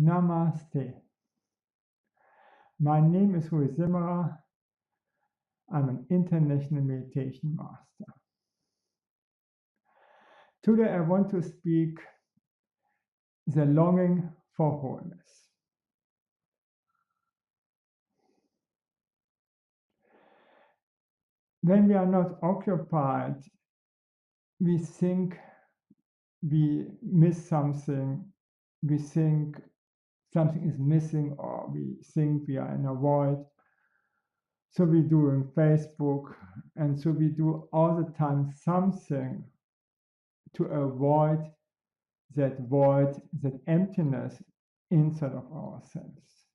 Namaste. My name is Wholeness. I'm an international meditation master. Today I want to speak the longing for wholeness. When we are not occupied, we think we miss something, we think something is missing, or we think we are in a void. So we do in Facebook, and so we do all the time something to avoid that void, that emptiness inside of ourselves.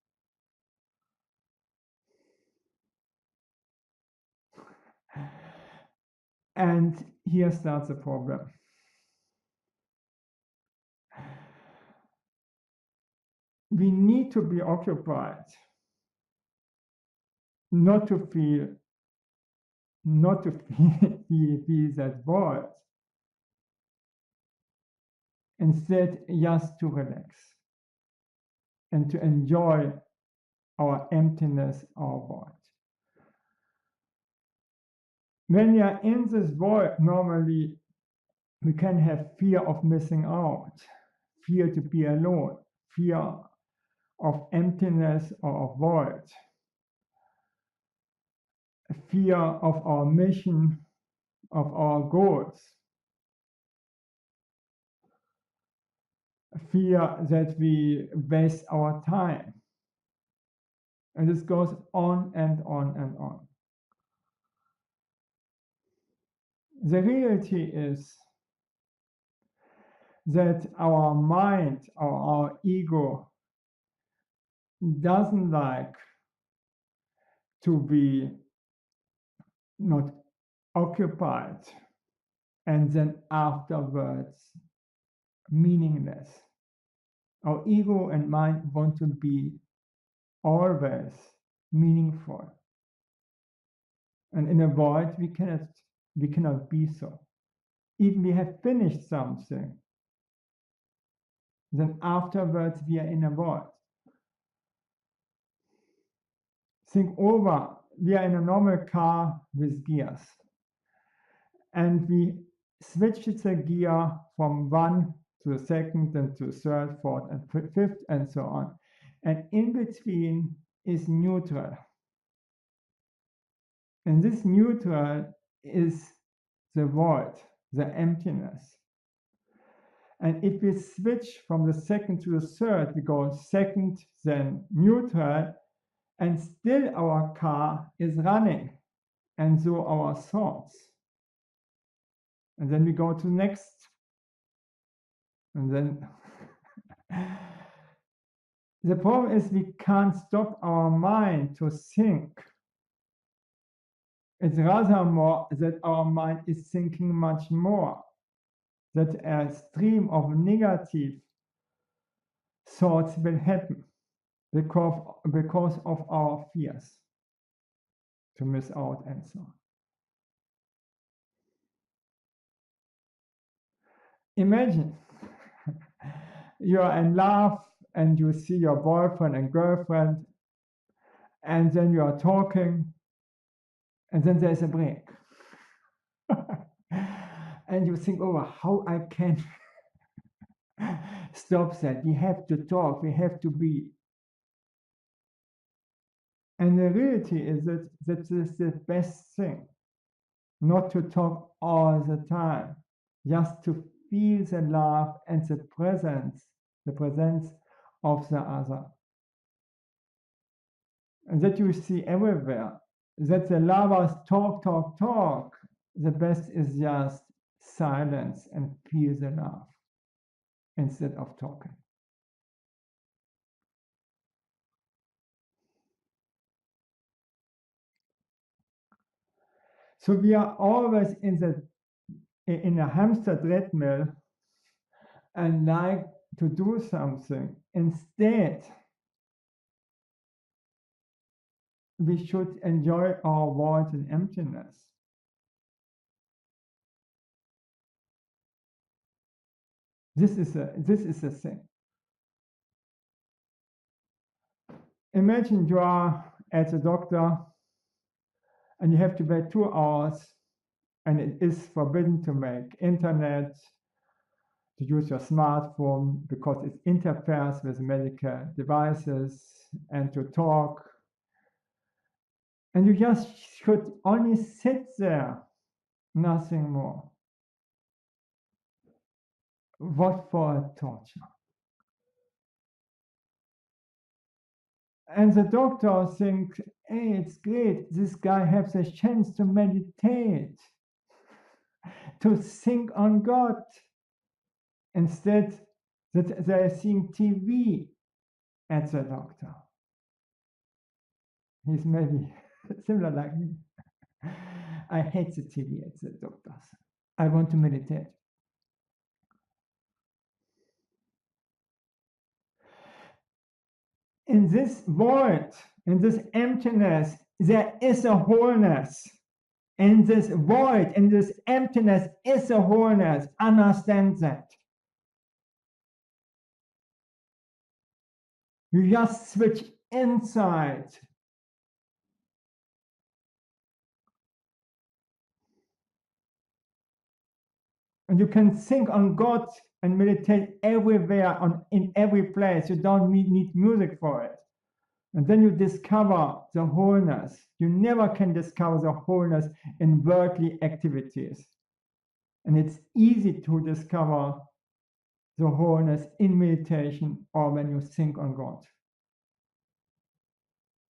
And here starts the problem. We need to be occupied, not to feel that void. Instead, just to relax and to enjoy our emptiness, our void. When we are in this void, normally we can have fear of missing out, fear to be alone, fear of emptiness or of void, fear of our mission, of our goals, fear that we waste our time. And this goes on and on and on. The reality is that our mind or our ego doesn't like to be not occupied and then afterwards meaningless. Our ego and mind want to be always meaningful. And in a void, we cannot be so. Even we have finished something, then afterwards we are in a void. Think over, we are in a normal car with gears. And we switch the gear from one to the second, then to the third, fourth, and fifth, and so on. And in between is neutral. And this neutral is the void, the emptiness. And if we switch from the second to the third, we go second, then neutral, and still our car is running, and so our thoughts. And then we go to next, and then the problem is we can't stop our mind to think. It's rather more that our mind is thinking much more, that a stream of negative thoughts will happen because of our fears to miss out and so on. Imagine you are in love and you see your boyfriend and girlfriend, and then you are talking, and then there's a break. And you think, oh, how I can stop that. We have to talk, we have to be. And the reality is that this is the best thing, not to talk all the time, just to feel the love and the presence of the other. And that you see everywhere, that the lovers talk. The best is just silence and feel the love instead of talking. So we are always in a hamster treadmill and like to do something. Instead, we should enjoy our void and emptiness. This is a thing. imagine you are at the doctor and you have to wait 2 hours, and it is forbidden to make internet, to use your smartphone because it interferes with medical devices, and to talk. And you just should only sit there, nothing more. What for a torture? And the doctor thinks, hey, it's great. This guy has a chance to meditate, to think on God. Instead, that they're seeing TV at the doctor. He's maybe similar like me. I hate the TV at the doctors. I want to meditate. In this void, in this emptiness, there is a wholeness. In this void, in this emptiness is a wholeness. Understand that. You just switch inside. And you can think on God and meditate everywhere, in every place. You don't need music for it. And then you discover the wholeness. You never can discover the wholeness in worldly activities. And it's easy to discover the wholeness in meditation or when you think on God.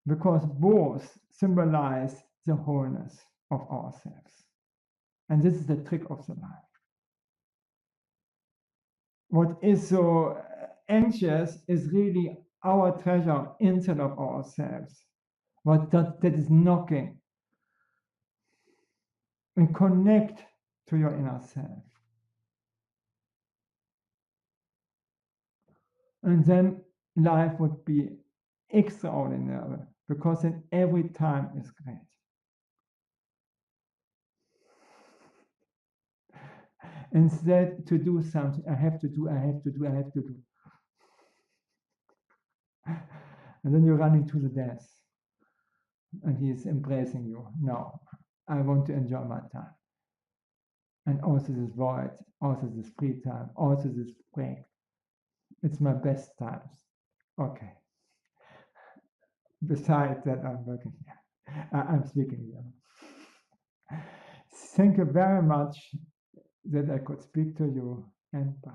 Because both symbolize the wholeness of ourselves. And this is the trick of the life. What is so anxious is really our treasure inside of ourselves. What that is knocking. And connect to your inner self. And then life would be extraordinary because then every time is great. Instead, to do something, I have to do. And then you run into the death. And he is embracing you. No, I want to enjoy my time. And also this void, also this free time, also this break. It's my best times. Okay. Besides that, I'm working here. I'm speaking here. Thank you very much that I could speak to you, and bye.